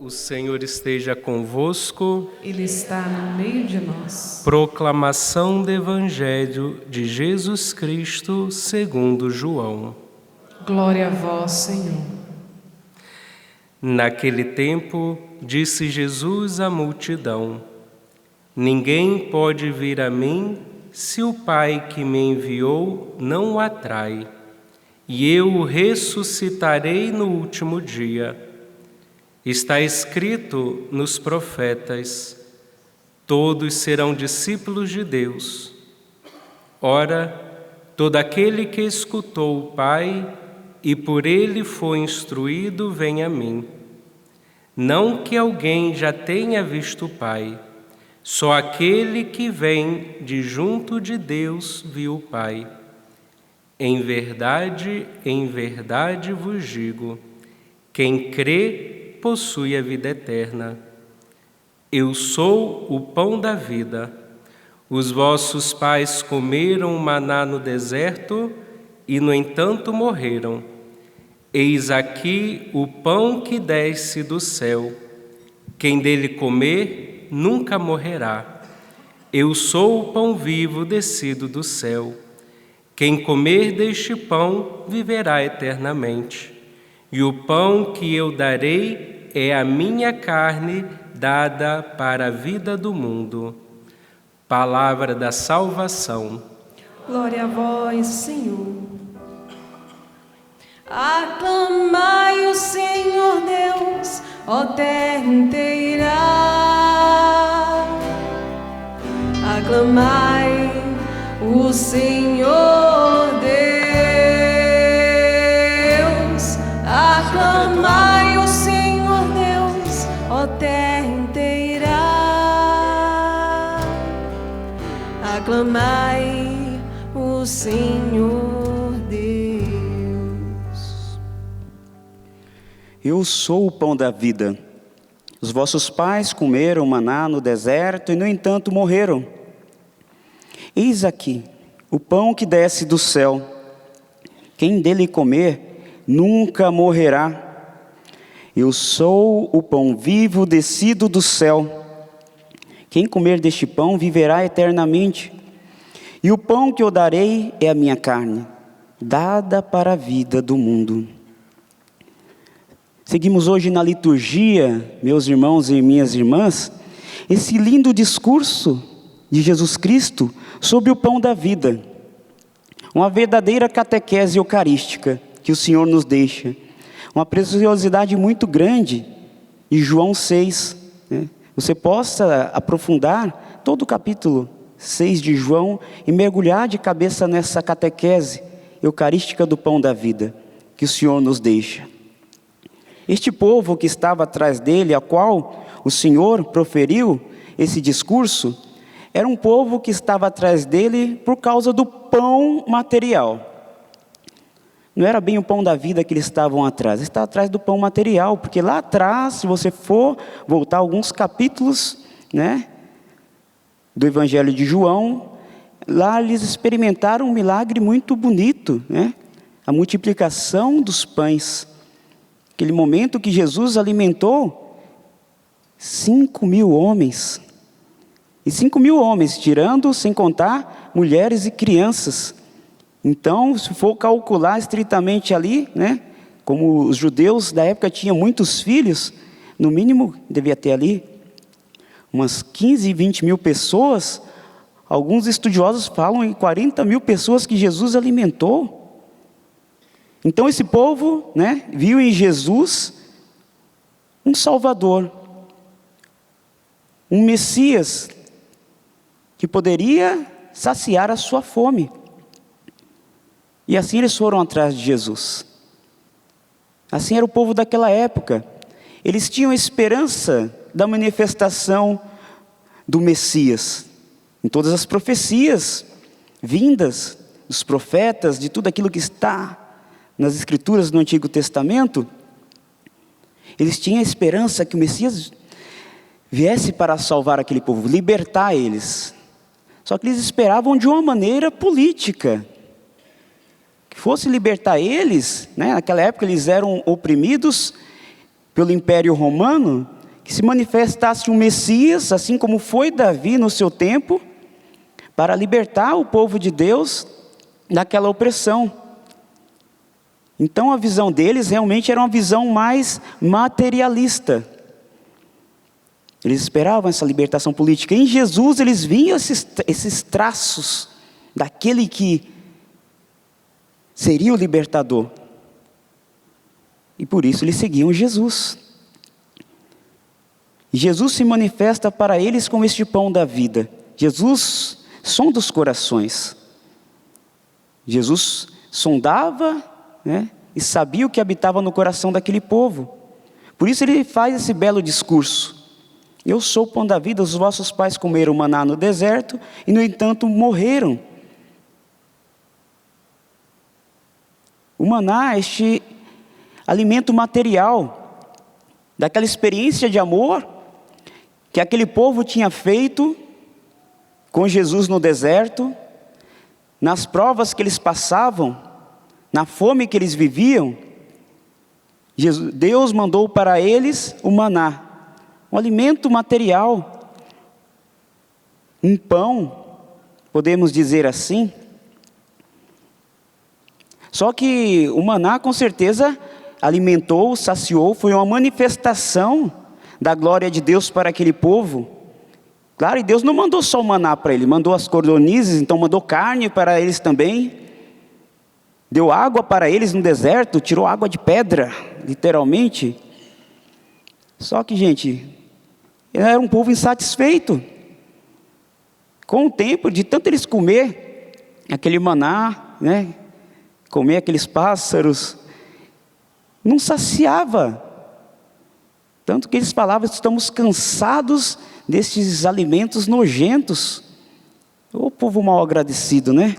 O Senhor esteja convosco. Ele está no meio de nós. Proclamação do Evangelho de Jesus Cristo segundo João. Glória a vós, Senhor. Naquele tempo, disse Jesus à multidão: Ninguém pode vir a mim se o Pai que me enviou não o atrai, e eu o ressuscitarei no último dia. Está escrito nos profetas: todos serão discípulos de Deus. Ora, todo aquele que escutou o Pai e por ele foi instruído, vem a mim. Não que alguém já tenha visto o Pai, só aquele que vem de junto de Deus viu o Pai. Em verdade vos digo, quem crê possui a vida eterna. Eu sou o pão da vida. Os vossos pais comeram maná no deserto e, no entanto, morreram. Eis aqui o pão que desce do céu. Quem dele comer nunca morrerá. Eu sou o pão vivo descido do céu. Quem comer deste pão viverá eternamente. E o pão que eu darei é a minha carne dada para a vida do mundo. Palavra da salvação. Glória a vós, Senhor. Aclamai o Senhor Deus, ó terra inteira. Aclamai o Senhor Deus. Aclamai o Senhor Deus, ó terra inteira. Aclamai o Senhor Deus. Eu sou o pão da vida. Os vossos pais comeram maná no deserto e, no entanto, morreram. Eis aqui o pão que desce do céu. Quem dele comer nunca morrerá. Eu sou o pão vivo descido do céu. Quem comer deste pão viverá eternamente. E o pão que eu darei é a minha carne, dada para a vida do mundo. Seguimos hoje na liturgia, meus irmãos e minhas irmãs, esse lindo discurso de Jesus Cristo sobre o pão da vida. Uma verdadeira catequese eucarística que o Senhor nos deixa. Uma preciosidade muito grande de João 6. Você possa aprofundar todo o capítulo 6 de João e mergulhar de cabeça nessa catequese eucarística do pão da vida que o Senhor nos deixa. Este povo que estava atrás dele, a qual o Senhor proferiu esse discurso, era um povo que estava atrás dele por causa do pão material. Não era bem o pão da vida que eles estavam atrás, eles estavam atrás do pão material, porque lá atrás, se você for voltar alguns capítulos, do Evangelho de João, lá eles experimentaram um milagre muito bonito, a multiplicação dos pães. Aquele momento que Jesus alimentou 5.000 homens. E 5.000 homens, tirando, sem contar, mulheres e crianças. Então, se for calcular estritamente ali, como os judeus da época tinham muitos filhos, no mínimo devia ter ali umas 15, 20 mil pessoas. Alguns estudiosos falam em 40.000 pessoas que Jesus alimentou. Então esse povo, viu em Jesus um Salvador, um Messias, que poderia saciar a sua fome. E assim eles foram atrás de Jesus. Assim era o povo daquela época. Eles tinham esperança da manifestação do Messias. Em todas as profecias vindas dos profetas, de tudo aquilo que está nas Escrituras do Antigo Testamento, eles tinham a esperança que o Messias viesse para salvar aquele povo, libertar eles. Só que eles esperavam de uma maneira política, que fosse libertar eles. Naquela época eles eram oprimidos pelo Império Romano, que se manifestasse um Messias, assim como foi Davi no seu tempo, para libertar o povo de Deus daquela opressão. Então a visão deles realmente era uma visão mais materialista. Eles esperavam essa libertação política. Em Jesus eles viam esses traços daquele que seria o libertador. E por isso eles seguiam Jesus. E Jesus se manifesta para eles como este pão da vida. Jesus sonda os corações. Jesus sondava, né, e sabia o que habitava no coração daquele povo. Por isso ele faz esse belo discurso. Eu sou o pão da vida, os vossos pais comeram maná no deserto e no entanto morreram. O maná é este alimento material, daquela experiência de amor que aquele povo tinha feito com Jesus no deserto, nas provas que eles passavam, na fome que eles viviam. Deus mandou para eles o maná, um alimento material, um pão, podemos dizer assim. Só que o maná com certeza alimentou, saciou, foi uma manifestação da glória de Deus para aquele povo. Claro, e Deus não mandou só o maná para ele, mandou as cordonizes, então mandou carne para eles também. Deu água para eles no deserto, tirou água de pedra, literalmente. Só que, gente, era um povo insatisfeito. Com o tempo, de tanto eles comer aquele maná, né, comer aqueles pássaros, não saciava. Tanto que eles falavam: estamos cansados destes alimentos nojentos. O povo mal agradecido, né?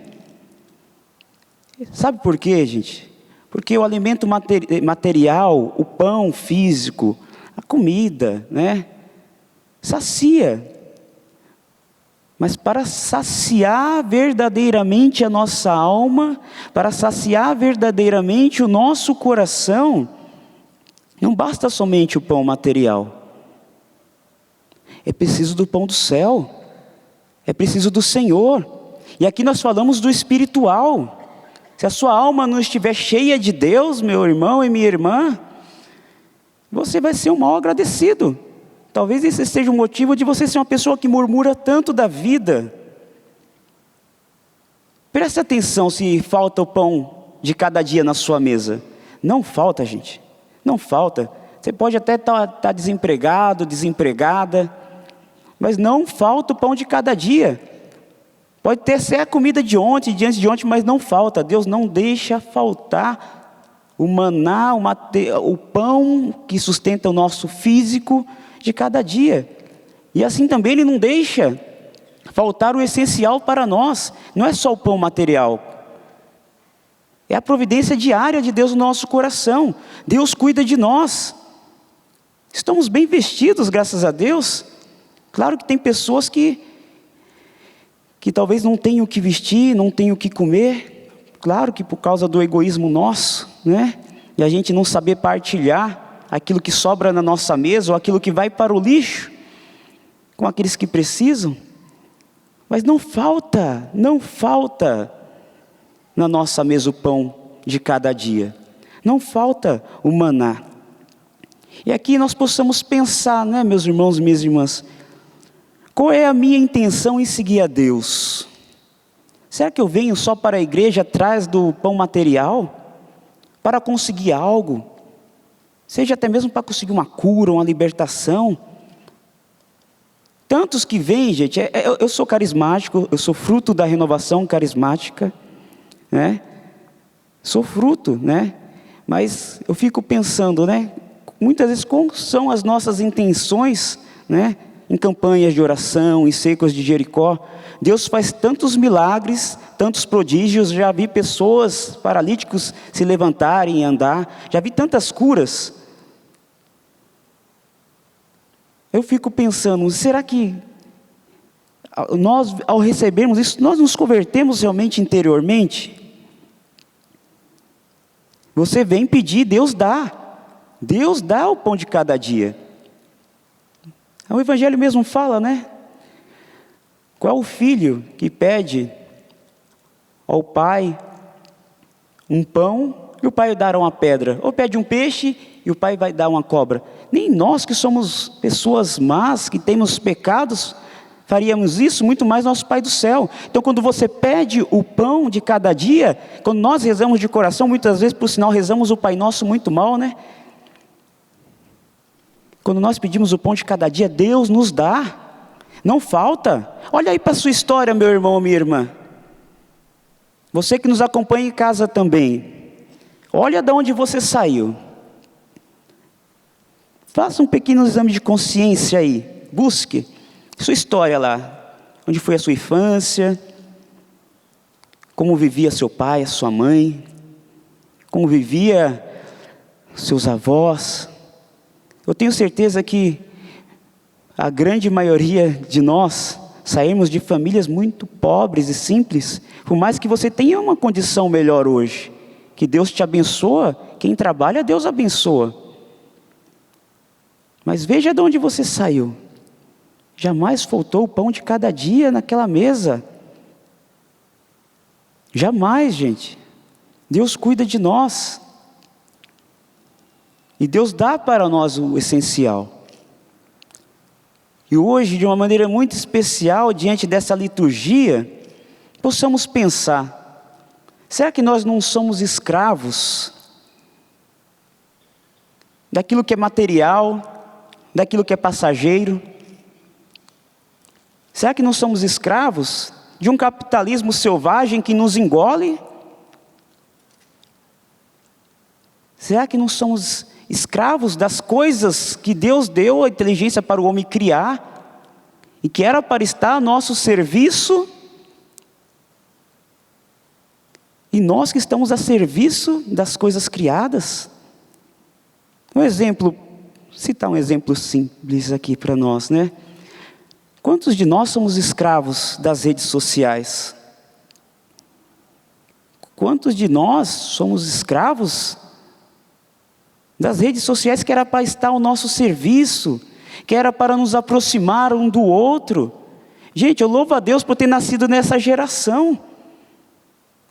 Sabe por quê, gente? Porque o alimento material, o pão físico, a comida, né, sacia. Mas para saciar verdadeiramente a nossa alma, para saciar verdadeiramente o nosso coração, não basta somente o pão material. É preciso do pão do céu. É preciso do Senhor. E aqui nós falamos do espiritual. Se a sua alma não estiver cheia de Deus, meu irmão e minha irmã, você vai ser um mal agradecido. Talvez esse seja o motivo de você ser uma pessoa que murmura tanto da vida. Preste atenção se falta o pão de cada dia na sua mesa. Não falta, gente. Não falta. Você pode até estar desempregado, desempregada, mas não falta o pão de cada dia. Pode ter ser a comida de ontem, de antes de ontem, mas não falta. Deus não deixa faltar o maná, o pão que sustenta o nosso físico de cada dia. E assim também Ele não deixa faltar o essencial para nós. Não é só o pão material. É a providência diária de Deus no nosso coração. Deus cuida de nós. Estamos bem vestidos, graças a Deus. Claro que tem pessoas que talvez não tenham o que vestir, não tenham o que comer. Claro que por causa do egoísmo nosso, né? E a gente não saber partilhar aquilo que sobra na nossa mesa, ou aquilo que vai para o lixo, com aqueles que precisam. Mas não falta na nossa mesa o pão de cada dia. Não falta o maná. E aqui nós possamos pensar, né, meus irmãos e minhas irmãs, qual é a minha intenção em seguir a Deus? Será que eu venho só para a igreja atrás do pão material? Para conseguir algo? Seja até mesmo para conseguir uma cura, uma libertação? Tantos que vêm, gente, eu sou carismático, eu sou fruto da renovação carismática, né? Sou fruto, né? Mas eu fico pensando, né? Muitas vezes como são as nossas intenções, né? Em campanhas de oração, em secos de Jericó. Deus faz tantos milagres, tantos prodígios. Já vi pessoas, paralíticos, se levantarem e andar. Já vi tantas curas. Eu fico pensando, será que nós, ao recebermos isso, nós nos convertemos realmente interiormente? Você vem pedir, Deus dá. Deus dá o pão de cada dia. O Evangelho mesmo fala, né? Qual é o filho que pede ao pai um pão e o pai dará uma pedra? Ou pede um peixe e o pai vai dar uma cobra? Nem nós que somos pessoas más, que temos pecados, faríamos isso, muito mais nosso Pai do céu. Então quando você pede o pão de cada dia, quando nós rezamos de coração, muitas vezes por sinal rezamos o Pai Nosso muito mal, né? Quando nós pedimos o pão de cada dia, Deus nos dá, não falta. Olha aí para a sua história, meu irmão, minha irmã. Você que nos acompanha em casa também, olha de onde você saiu. Faça um pequeno exame de consciência aí, busque sua história lá, onde foi a sua infância, como vivia seu pai, a sua mãe, como vivia seus avós. Eu tenho certeza que a grande maioria de nós saímos de famílias muito pobres e simples, por mais que você tenha uma condição melhor hoje, que Deus te abençoa, quem trabalha, Deus abençoa. Mas veja de onde você saiu. Jamais faltou o pão de cada dia naquela mesa. Jamais, gente. Deus cuida de nós. E Deus dá para nós o essencial. E hoje, de uma maneira muito especial, diante dessa liturgia, possamos pensar: será que nós não somos escravos daquilo que é material, daquilo que é passageiro? Será que não somos escravos de um capitalismo selvagem que nos engole? Será que não somos escravos das coisas que Deus deu a inteligência para o homem criar e que era para estar a nosso serviço? E nós que estamos a serviço das coisas criadas? Um exemplo, citar um exemplo simples aqui para nós, né? Quantos de nós somos escravos das redes sociais? Quantos de nós somos escravos das redes sociais que era para estar ao nosso serviço, que era para nos aproximar um do outro? Gente, eu louvo a Deus por ter nascido nessa geração.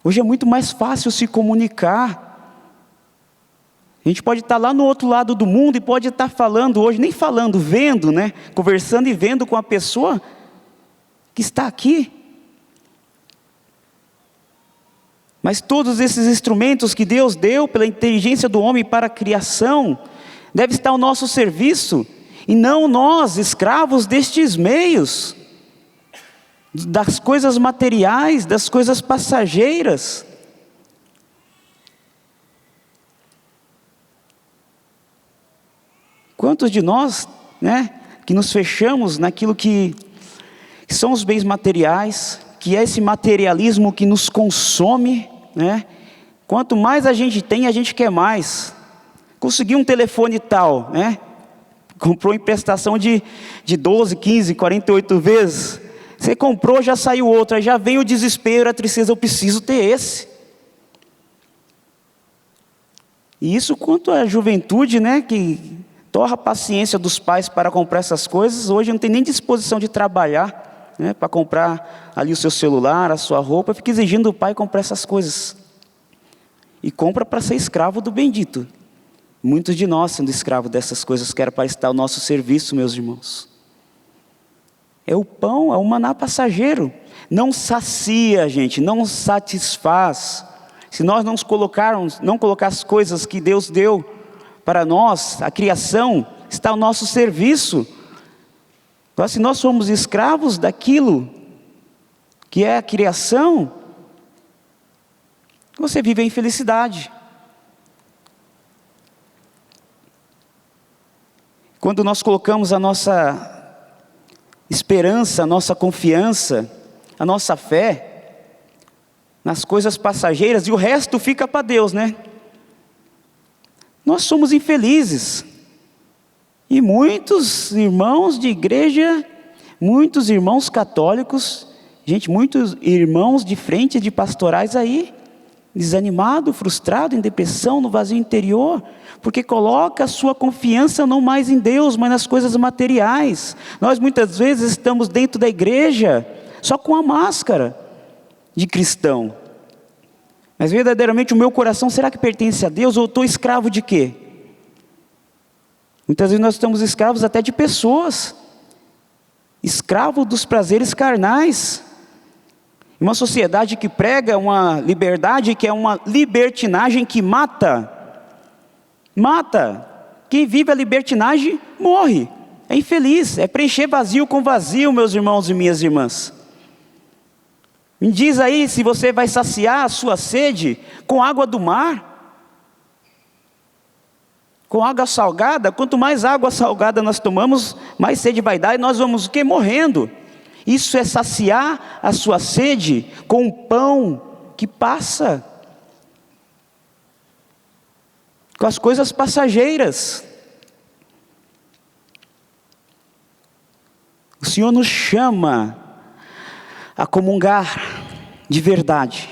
Hoje é muito mais fácil se comunicar. A gente pode estar lá no outro lado do mundo e pode estar falando hoje, nem falando, vendo, né? Conversando e vendo com a pessoa que está aqui. Mas todos esses instrumentos que Deus deu pela inteligência do homem para a criação, deve estar ao nosso serviço, e não nós, escravos destes meios, das coisas materiais, das coisas passageiras. Quantos de nós, né, que nos fechamos naquilo que são os bens materiais, que é esse materialismo que nos consome, né? Quanto mais a gente tem, a gente quer mais. Conseguiu um telefone tal, né? Comprou em prestação de 12, 15, 48 vezes. Você comprou, já saiu outro, aí já vem o desespero, a tristeza, eu preciso ter esse. E isso quanto à juventude, né, que torra a paciência dos pais para comprar essas coisas, hoje não tem nem disposição de trabalhar, né, para comprar ali o seu celular, a sua roupa, fica exigindo do pai comprar essas coisas. E compra para ser escravo do bendito. Muitos de nós sendo escravos dessas coisas que era para estar ao nosso serviço, meus irmãos. É o pão, é o maná passageiro. Não sacia, gente, não satisfaz. Se nós não colocar as coisas que Deus deu para nós, a criação está ao nosso serviço. Então, se nós somos escravos daquilo que é a criação, você vive a infelicidade. Quando nós colocamos a nossa esperança, a nossa confiança, a nossa fé nas coisas passageiras e o resto fica para Deus, né? Nós somos infelizes. E muitos irmãos de igreja, muitos irmãos católicos, gente, muitos irmãos de frente de pastorais aí, desanimado, frustrado, em depressão, no vazio interior, porque coloca a sua confiança não mais em Deus, mas nas coisas materiais. Nós muitas vezes estamos dentro da igreja, só com a máscara de cristão. Mas verdadeiramente o meu coração, será que pertence a Deus ou eu estou escravo de quê? Muitas vezes nós estamos escravos até de pessoas, escravo dos prazeres carnais. Uma sociedade que prega uma liberdade que é uma libertinagem que mata. Mata. Quem vive a libertinagem morre. É infeliz. É preencher vazio com vazio, meus irmãos e minhas irmãs. Me diz aí se você vai saciar a sua sede com água do mar, com água salgada. Quanto mais água salgada nós tomamos, mais sede vai dar e nós vamos o quê? Morrendo. Isso é saciar a sua sede com um pão que passa, com as coisas passageiras. O Senhor nos chama a comungar de verdade,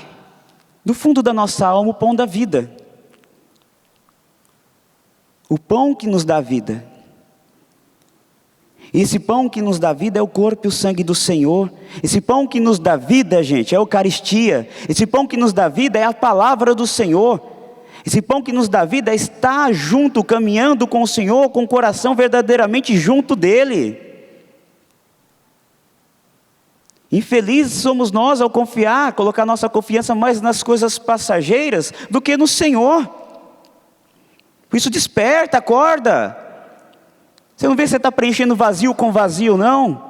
do fundo da nossa alma, o pão da vida. O pão que nos dá vida. Esse pão que nos dá vida é o corpo e o sangue do Senhor. Esse pão que nos dá vida, gente, é a Eucaristia. Esse pão que nos dá vida é a palavra do Senhor. Esse pão que nos dá vida é estar junto, caminhando com o Senhor, com o coração verdadeiramente junto dEle. Infelizes somos nós ao confiar, colocar nossa confiança mais nas coisas passageiras do que no Senhor. Por isso desperta, acorda. Você não vê que você está preenchendo vazio com vazio, não?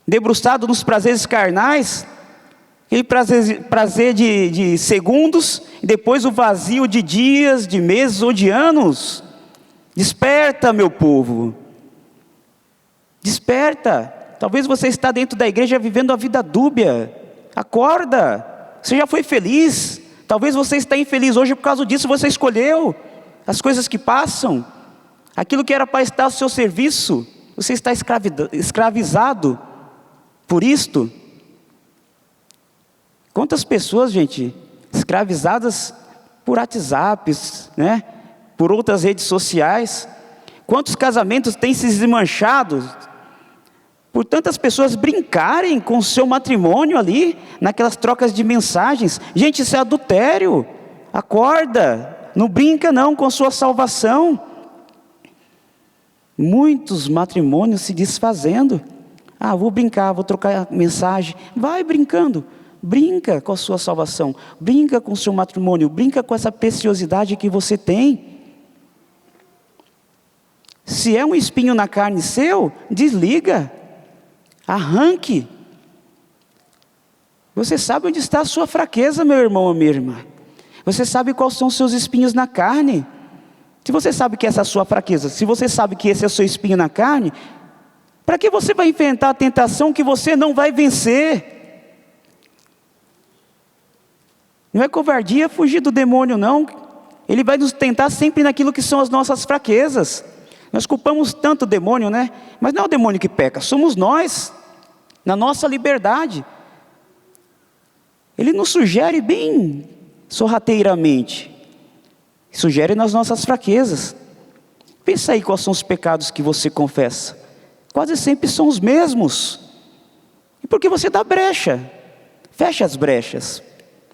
Debruçado nos prazeres carnais, aquele prazer de segundos, e depois o vazio de dias, de meses ou de anos. Desperta, meu povo. Desperta. Talvez você está dentro da igreja vivendo a vida dúbia. Acorda. Você já foi feliz. Talvez você está infeliz hoje por causa disso. Você escolheu as coisas que passam. Aquilo que era para estar ao seu serviço. Você está escravizado por isto. Quantas pessoas, gente, escravizadas por WhatsApps, né? Por outras redes sociais. Quantos casamentos têm se desmanchado por tantas pessoas brincarem com o seu matrimônio ali, naquelas trocas de mensagens. Gente, isso é adultério. Acorda, não brinca não com sua salvação. Muitos matrimônios se desfazendo. Vou brincar, vou trocar mensagem. Vai brincando, brinca com a sua salvação, brinca com o seu matrimônio, brinca com essa preciosidade que você tem. Se é um espinho na carne seu, desliga. Arranque. Você sabe onde está a sua fraqueza, meu irmão ou minha irmã. Você sabe quais são os seus espinhos na carne. Se você sabe que essa é a sua fraqueza, se você sabe que esse é o seu espinho na carne, para que você vai enfrentar a tentação que você não vai vencer? Não é covardia fugir do demônio, não. Ele vai nos tentar sempre naquilo que são as nossas fraquezas. Nós culpamos tanto o demônio, né? Mas não é o demônio que peca, somos nós, na nossa liberdade. Ele nos sugere bem sorrateiramente, sugere nas nossas fraquezas. Pensa aí quais são os pecados que você confessa. Quase sempre são os mesmos. E por que você dá brecha? Fecha as brechas.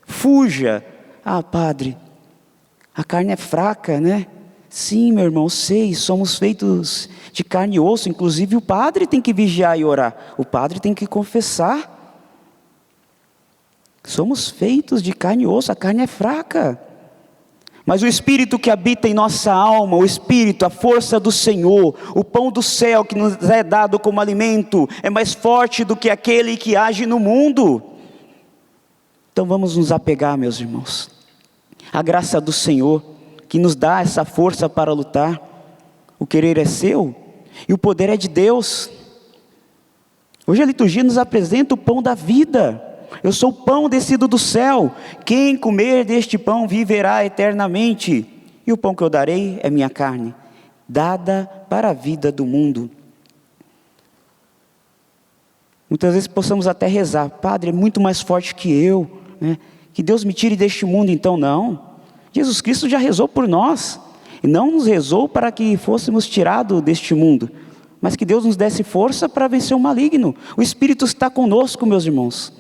Fuja. Padre, a carne é fraca, né? Sim, meu irmão, sei, somos feitos de carne e osso. Inclusive o padre tem que vigiar e orar. O padre tem que confessar. Somos feitos de carne e osso, a carne é fraca. Mas o Espírito que habita em nossa alma, o Espírito, a força do Senhor, o pão do céu que nos é dado como alimento, é mais forte do que aquele que age no mundo. Então vamos nos apegar, meus irmãos. A graça do Senhor, que nos dá essa força para lutar. O querer é seu e o poder é de Deus. Hoje a liturgia nos apresenta o pão da vida. Eu sou o pão descido do céu. Quem comer deste pão viverá eternamente. E o pão que eu darei é minha carne, dada para a vida do mundo. Muitas vezes possamos até rezar: Padre, é muito mais forte que eu, né? Que Deus me tire deste mundo, então não. Jesus Cristo já rezou por nós. E não nos rezou para que fôssemos tirados deste mundo, mas que Deus nos desse força para vencer o maligno. O Espírito está conosco, meus irmãos.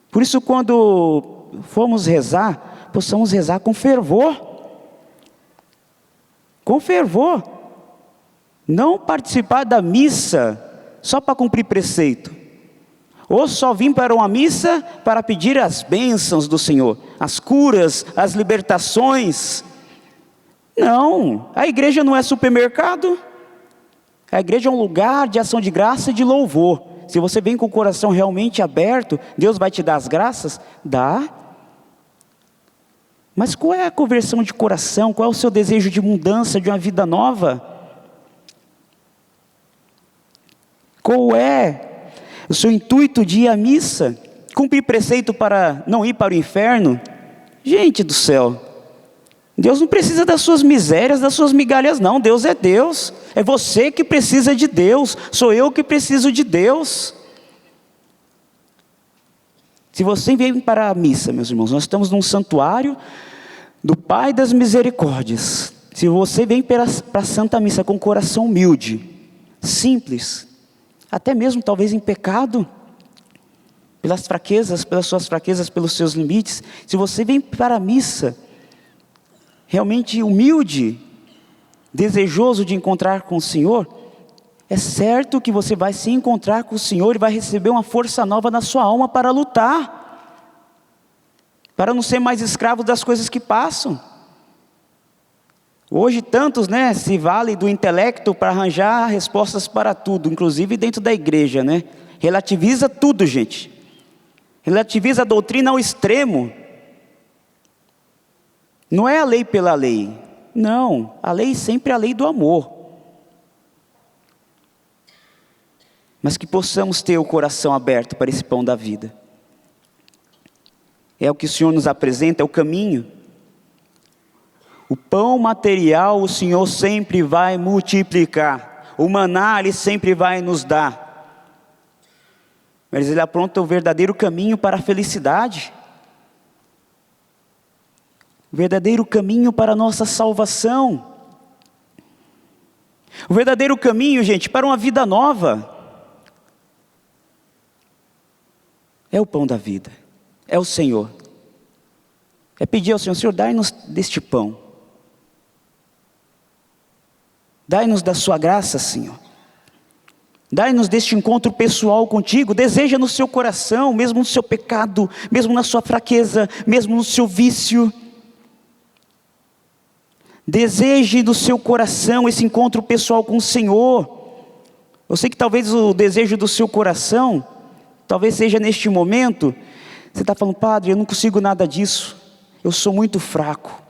Por isso, quando formos rezar, possamos rezar com fervor. Com fervor. Não participar da missa só para cumprir preceito. Ou só vir para uma missa para pedir as bênçãos do Senhor, as curas, as libertações. Não, a igreja não é supermercado. A igreja é um lugar de ação de graça e de louvor. Se você vem com o coração realmente aberto, Deus vai te dar as graças? Dá. Mas qual é a conversão de coração? Qual é o seu desejo de mudança, de uma vida nova? Qual é o seu intuito de ir à missa? Cumprir preceito para não ir para o inferno? Gente do céu, Deus não precisa das suas misérias, das suas migalhas não. Deus é Deus. É você que precisa de Deus. Sou eu que preciso de Deus. Se você vem para a missa, meus irmãos, nós estamos num santuário do Pai das Misericórdias. Se você vem para a Santa Missa com um coração humilde, simples, até mesmo talvez em pecado, pelas fraquezas, pelas suas fraquezas, pelos seus limites. Se você vem para a missa realmente humilde, desejoso de encontrar com o Senhor, é certo que você vai se encontrar com o Senhor e vai receber uma força nova na sua alma para lutar, para não ser mais escravo das coisas que passam. Hoje tantos, se valem do intelecto para arranjar respostas para tudo, inclusive dentro da igreja, relativiza tudo, gente, relativiza a doutrina ao extremo. Não é a lei pela lei, não, a lei sempre é a lei do amor. Mas que possamos ter o coração aberto para esse pão da vida. É o que o Senhor nos apresenta, é o caminho. O pão material o Senhor sempre vai multiplicar, o maná Ele sempre vai nos dar. Mas Ele apronta o verdadeiro caminho para a felicidade. O verdadeiro caminho para a nossa salvação. O verdadeiro caminho, gente, para uma vida nova. É o pão da vida, é o Senhor. É pedir ao Senhor, Senhor, dai-nos deste pão. Dai-nos da sua graça, Senhor. Dai-nos deste encontro pessoal contigo. Deseja no seu coração, mesmo no seu pecado, mesmo na sua fraqueza, mesmo no seu vício. Deseje no seu coração esse encontro pessoal com o Senhor. Eu sei que talvez o desejo do seu coração, talvez seja neste momento, você está falando, Padre, eu não consigo nada disso. Eu sou muito fraco,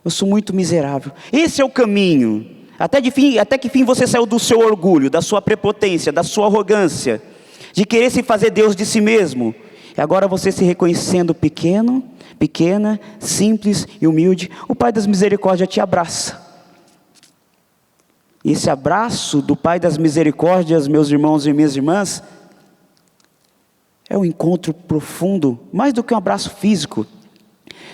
eu sou muito miserável. Esse é o caminho. Até que fim você saiu do seu orgulho, da sua prepotência, da sua arrogância, de querer se fazer Deus de si mesmo. E agora você se reconhecendo pequeno, pequena, simples e humilde, o Pai das Misericórdias te abraça. E esse abraço do Pai das Misericórdias, meus irmãos e minhas irmãs, é um encontro profundo, mais do que um abraço físico.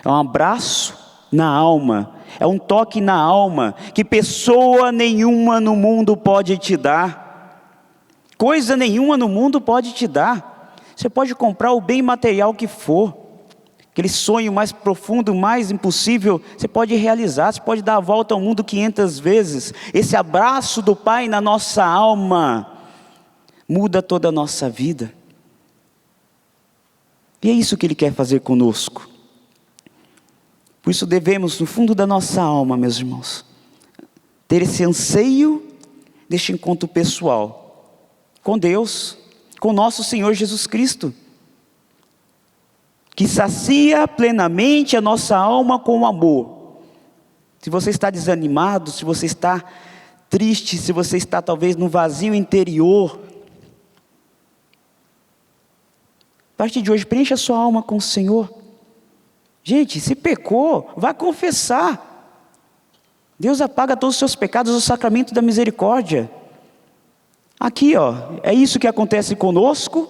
É um abraço na alma, é um toque na alma, que pessoa nenhuma no mundo pode te dar. Coisa nenhuma no mundo pode te dar. Você pode comprar o bem material que for, aquele sonho mais profundo, mais impossível, você pode realizar, você pode dar a volta ao mundo 500 vezes. Esse abraço do Pai na nossa alma, muda toda a nossa vida. E é isso que Ele quer fazer conosco. Por isso devemos, no fundo da nossa alma, meus irmãos, ter esse anseio deste encontro pessoal com Deus, com nosso Senhor Jesus Cristo, que sacia plenamente a nossa alma com amor. Se você está desanimado, se você está triste, se você está talvez no vazio interior, a partir de hoje preencha a sua alma com o Senhor. Gente, se pecou, vá confessar. Deus apaga todos os seus pecados no sacramento da misericórdia. Aqui, é isso que acontece conosco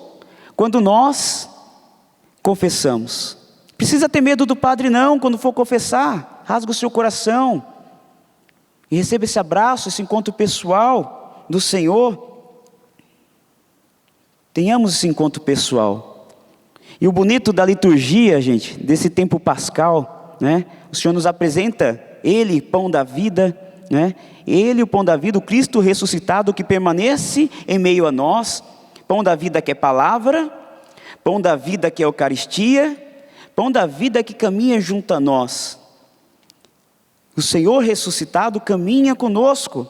quando nós confessamos. Precisa ter medo do padre não, quando for confessar. Rasga o seu coração. E receba esse abraço, esse encontro pessoal do Senhor. Tenhamos esse encontro pessoal. E o bonito da liturgia, gente, desse tempo pascal, né? O Senhor nos apresenta Ele, pão da vida, né? Ele, o pão da vida, o Cristo ressuscitado que permanece em meio a nós. Pão da vida que é palavra, pão da vida que é Eucaristia, pão da vida que caminha junto a nós. O Senhor ressuscitado caminha conosco.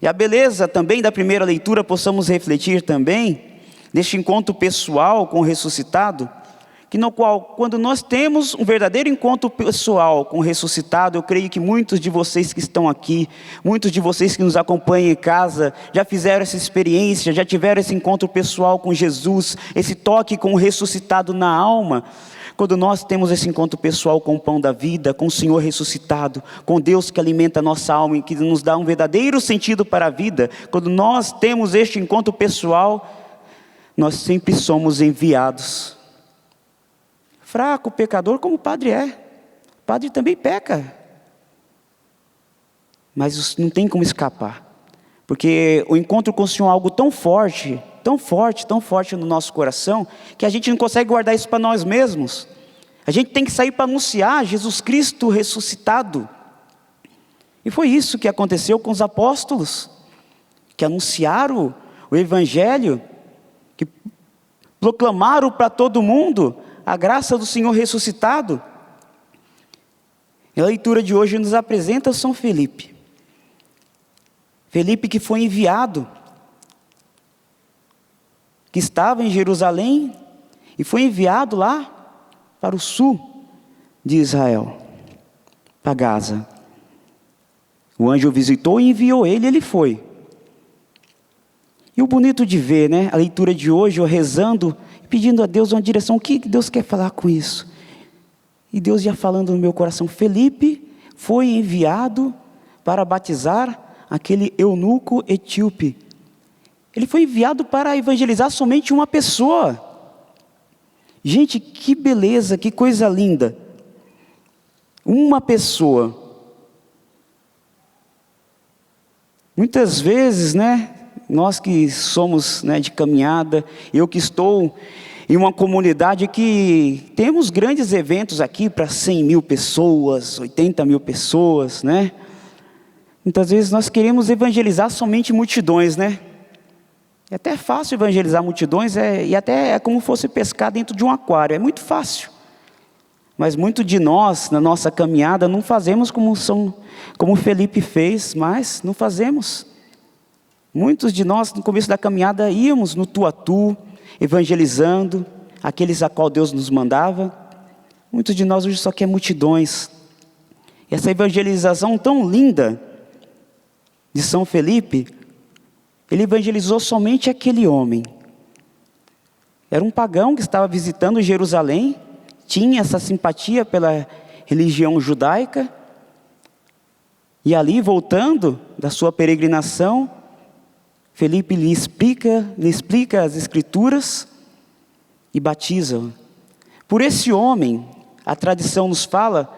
E a beleza também da primeira leitura, possamos refletir também, deste encontro pessoal com o ressuscitado, que no qual, quando nós temos um verdadeiro encontro pessoal com o ressuscitado, eu creio que muitos de vocês que estão aqui, muitos de vocês que nos acompanham em casa, já fizeram essa experiência, já tiveram esse encontro pessoal com Jesus, esse toque com o ressuscitado na alma. Quando nós temos esse encontro pessoal com o pão da vida, com o Senhor ressuscitado, com Deus que alimenta a nossa alma e que nos dá um verdadeiro sentido para a vida, quando nós temos este encontro pessoal, nós sempre somos enviados. Fraco, pecador, como o padre é. O padre também peca. Mas não tem como escapar. Porque o encontro com o Senhor é algo tão forte, tão forte, tão forte no nosso coração, que a gente não consegue guardar isso para nós mesmos. A gente tem que sair para anunciar Jesus Cristo ressuscitado. E foi isso que aconteceu com os apóstolos, que anunciaram o Evangelho, que proclamaram para todo mundo a graça do Senhor ressuscitado. E a leitura de hoje nos apresenta São Felipe. Felipe que foi enviado, que estava em Jerusalém e foi enviado lá para o sul de Israel, para Gaza. O anjo o visitou e enviou ele foi. E o bonito de ver, né, a leitura de hoje, eu rezando, pedindo a Deus uma direção, o que Deus quer falar com isso? E Deus já falando no meu coração, Felipe foi enviado para batizar aquele eunuco etíope. Ele foi enviado para evangelizar somente uma pessoa. Gente, que beleza, que coisa linda. Uma pessoa. Muitas vezes, né, nós que somos, né, de caminhada, eu que estou em uma comunidade que temos grandes eventos aqui para 100 mil pessoas, 80 mil pessoas, né? Muitas vezes nós queremos evangelizar somente multidões, né? É até fácil evangelizar multidões, e até é como fosse pescar dentro de um aquário, é muito fácil. Mas muito de nós, na nossa caminhada, não fazemos como Felipe fez, mas não fazemos. Muitos de nós, no começo da caminhada, íamos no tu a tu, evangelizando, aqueles a qual Deus nos mandava. Muitos de nós hoje só quer multidões. E essa evangelização tão linda de São Felipe, ele evangelizou somente aquele homem. Era um pagão que estava visitando Jerusalém, tinha essa simpatia pela religião judaica, e ali, voltando da sua peregrinação, Felipe lhe explica as Escrituras e batiza-o. Por esse homem, a tradição nos fala,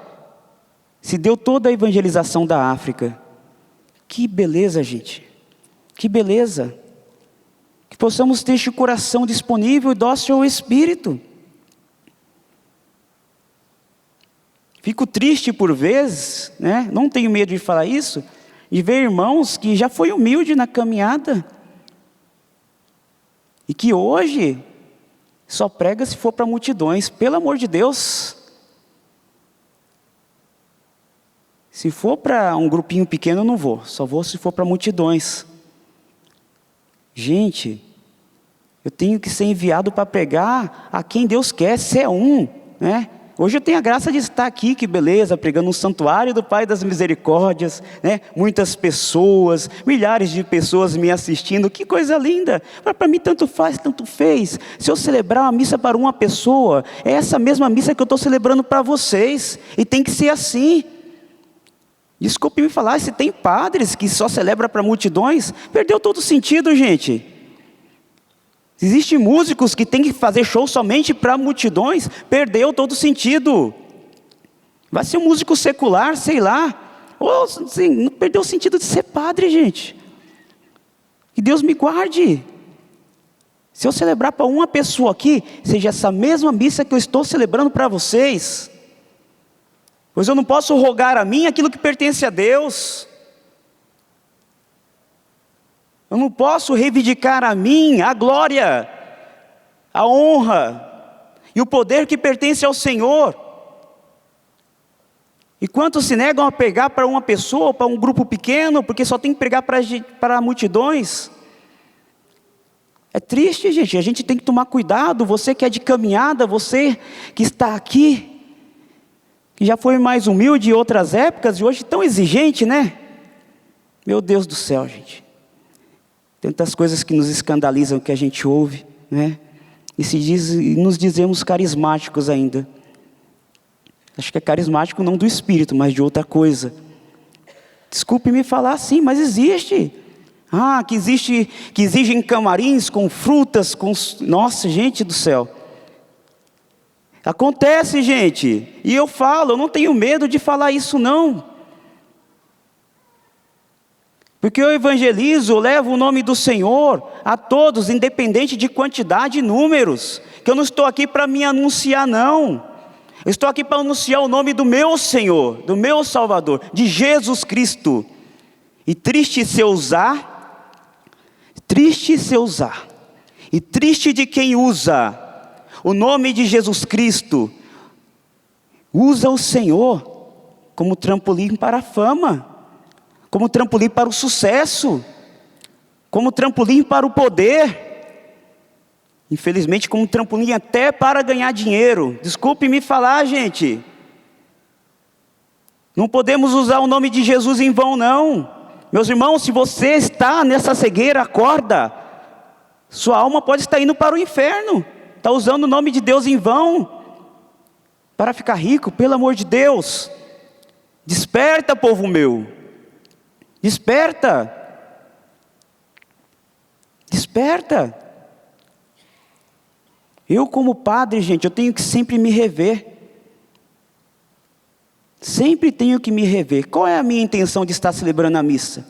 se deu toda a evangelização da África. Que beleza, gente. Que beleza. Que possamos ter este coração disponível e dócil ao Espírito. Fico triste por vezes, né? Não tenho medo de falar isso, de ver irmãos que já foi humilde na caminhada e que hoje só prega se for para multidões. Pelo amor de Deus. Se for para um grupinho pequeno eu não vou, só vou se for para multidões. Gente, eu tenho que ser enviado para pregar a quem Deus quer, se é um, né? Hoje eu tenho a graça de estar aqui, que beleza, pregando no santuário do Pai das Misericórdias, né? Muitas pessoas, milhares de pessoas me assistindo, que coisa linda. Para mim tanto faz, tanto fez. Se eu celebrar uma missa para uma pessoa, é essa mesma missa que eu estou celebrando para vocês, e tem que ser assim. Desculpe me falar, se tem padres que só celebram para multidões, perdeu todo o sentido, gente. Existem músicos que têm que fazer show somente para multidões, perdeu todo o sentido. Vai ser um músico secular, sei lá. Ou assim, não perdeu o sentido de ser padre, gente. Que Deus me guarde. Se eu celebrar para uma pessoa aqui, seja essa mesma missa que eu estou celebrando para vocês. Pois eu não posso rogar a mim aquilo que pertence a Deus. Eu não posso reivindicar a mim a glória, a honra e o poder que pertence ao Senhor. E quantos se negam a pregar para uma pessoa, para um grupo pequeno, porque só tem que pregar para multidões? É triste, gente. A gente tem que tomar cuidado. Você que é de caminhada, você que está aqui, que já foi mais humilde em outras épocas, e hoje tão exigente, né? Meu Deus do céu, gente. Tantas coisas que nos escandalizam, que a gente ouve, né? E nos dizemos carismáticos ainda. Acho que é carismático não do espírito, mas de outra coisa. Desculpe me falar assim, mas existe. Que exigem camarins com frutas, Nossa, gente do céu. Acontece, gente. E eu não tenho medo de falar isso não. Porque eu evangelizo, eu levo o nome do Senhor a todos, independente de quantidade e números. Que eu não estou aqui para me anunciar, não. Eu estou aqui para anunciar o nome do meu Senhor, do meu Salvador, de Jesus Cristo. E triste se eu usar, e triste de quem usa o nome de Jesus Cristo, usa o Senhor como trampolim para a fama, como trampolim para o sucesso, como trampolim para o poder, infelizmente como trampolim até para ganhar dinheiro. Desculpe me falar, gente. Não podemos usar o nome de Jesus em vão, não. Meus irmãos, se você está nessa cegueira, acorda. Sua alma pode estar indo para o inferno. Está usando o nome de Deus em vão para ficar rico, pelo amor de Deus. Desperta, povo meu. Desperta. Desperta. Eu como padre, gente, eu tenho que sempre me rever. Sempre tenho que me rever. Qual é a minha intenção de estar celebrando a missa?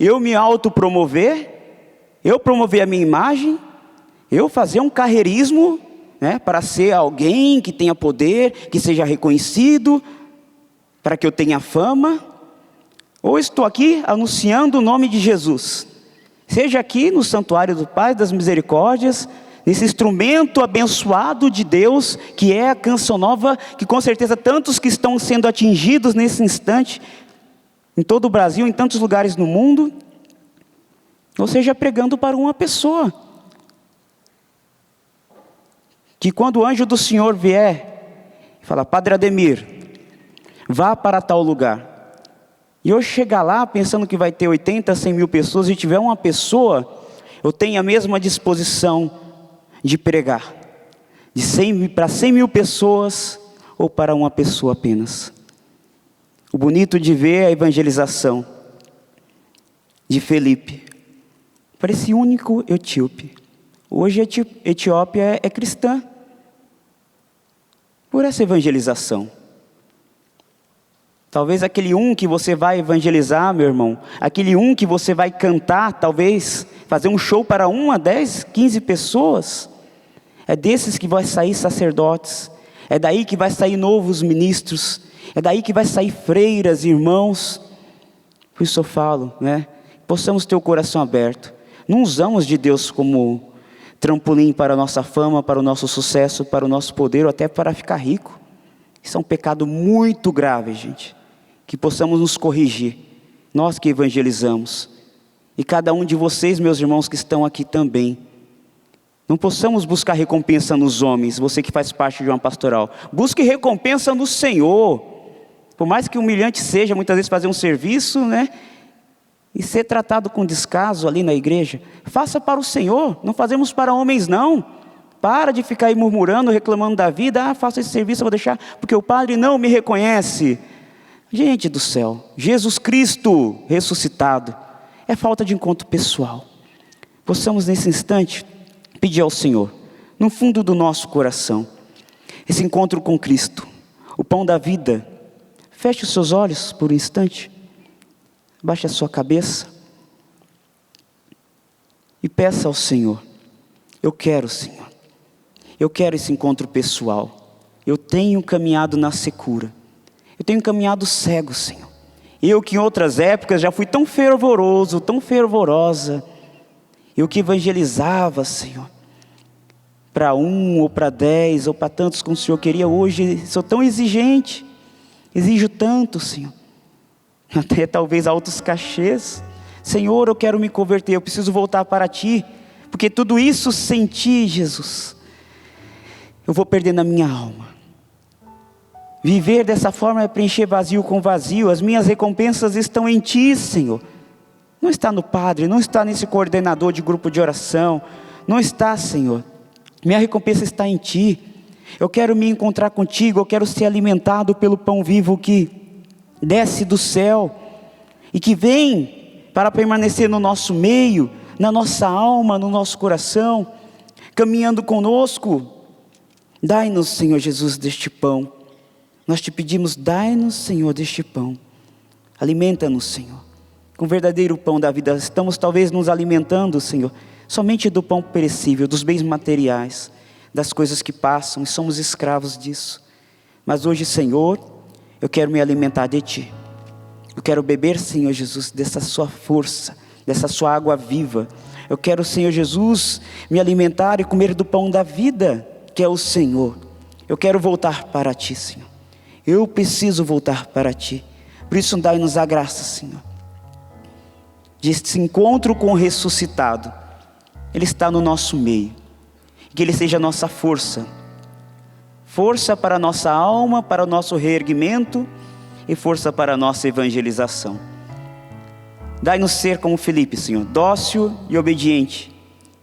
Eu me autopromover? Eu promover a minha imagem? Eu fazer um carreirismo, né, para ser alguém que tenha poder, que seja reconhecido, para que eu tenha fama? Ou estou aqui anunciando o nome de Jesus? Seja aqui no Santuário do Pai das Misericórdias, nesse instrumento abençoado de Deus, que é a Canção Nova, que com certeza tantos que estão sendo atingidos nesse instante, em todo o Brasil, em tantos lugares no mundo, ou seja, pregando para uma pessoa, que quando o anjo do Senhor vier, e falar: Padre Ademir, vá para tal lugar, e eu chegar lá pensando que vai ter 80, 100 mil pessoas, e tiver uma pessoa, eu tenho a mesma disposição de pregar, para 100 mil pessoas, ou para uma pessoa apenas. O bonito de ver a evangelização de Felipe, para esse único etíope. Hoje a Etiópia é cristã, por essa evangelização. Talvez aquele que você vai evangelizar, meu irmão, aquele que você vai cantar, talvez fazer um show para 1, 10, 15 pessoas, é desses que vai sair sacerdotes, é daí que vai sair novos ministros, é daí que vai sair freiras, irmãos. Por isso eu falo, né? Possamos ter o coração aberto. Não usamos de Deus como trampolim para a nossa fama, para o nosso sucesso, para o nosso poder, ou até para ficar rico. Isso é um pecado muito grave, gente. Que possamos nos corrigir, nós que evangelizamos. E cada um de vocês, meus irmãos que estão aqui também. Não possamos buscar recompensa nos homens, você que faz parte de uma pastoral. Busque recompensa no Senhor. Por mais que humilhante seja, muitas vezes fazer um serviço, né? E ser tratado com descaso ali na igreja. Faça para o Senhor, não fazemos para homens não. Para de ficar aí murmurando, reclamando da vida. Faço esse serviço, eu vou deixar, porque o Padre não me reconhece. Gente do céu, Jesus Cristo ressuscitado, é falta de encontro pessoal. Possamos nesse instante pedir ao Senhor, no fundo do nosso coração, esse encontro com Cristo, o pão da vida. Feche os seus olhos por um instante, baixe a sua cabeça e peça ao Senhor: eu quero, Senhor, eu quero esse encontro pessoal. Eu tenho caminhado na secura, eu tenho caminhado cego, Senhor. Eu que em outras épocas já fui tão fervoroso, tão fervorosa, eu que evangelizava, Senhor, para 1 ou para 10 ou para tantos como o Senhor queria, hoje sou tão exigente, exijo tanto, Senhor, até talvez altos cachês. Senhor, eu quero me converter, eu preciso voltar para Ti, porque tudo isso sem Ti, Jesus, eu vou perder na minha alma. Viver dessa forma é preencher vazio com vazio. As minhas recompensas estão em Ti, Senhor. Não está no Padre, não está nesse coordenador de grupo de oração, não está, Senhor. Minha recompensa está em Ti. Eu quero me encontrar contigo, eu quero ser alimentado pelo pão vivo que desce do céu e que vem para permanecer no nosso meio, na nossa alma, no nosso coração, caminhando conosco. Dai-nos, Senhor Jesus, deste pão. Nós te pedimos, dai-nos, Senhor, deste pão. Alimenta-nos, Senhor, com o verdadeiro pão da vida. Estamos talvez nos alimentando, Senhor, somente do pão perecível, dos bens materiais, das coisas que passam, e somos escravos disso. Mas hoje, Senhor, eu quero me alimentar de Ti. Eu quero beber, Senhor Jesus, dessa Sua força, dessa Sua água viva. Eu quero, Senhor Jesus, me alimentar e comer do pão da vida, que é o Senhor. Eu quero voltar para Ti, Senhor. Eu preciso voltar para Ti. Por isso, dai-nos a graça, Senhor, de esse encontro com o ressuscitado. Ele está no nosso meio. Que Ele seja a nossa força. Força para a nossa alma, para o nosso reerguimento e força para a nossa evangelização. Dai-nos ser como Filipe, Senhor, dócil e obediente,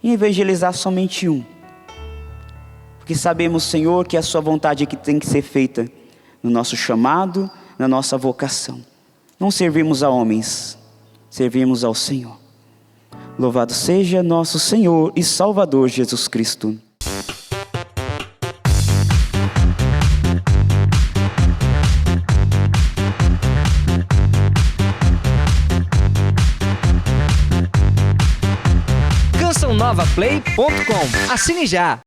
e evangelizar somente um. Porque sabemos, Senhor, que é a Sua vontade que tem que ser feita no nosso chamado, na nossa vocação. Não servimos a homens, servimos ao Senhor. Louvado seja nosso Senhor e Salvador Jesus Cristo. CançãoNovaPlay.com. Assine já!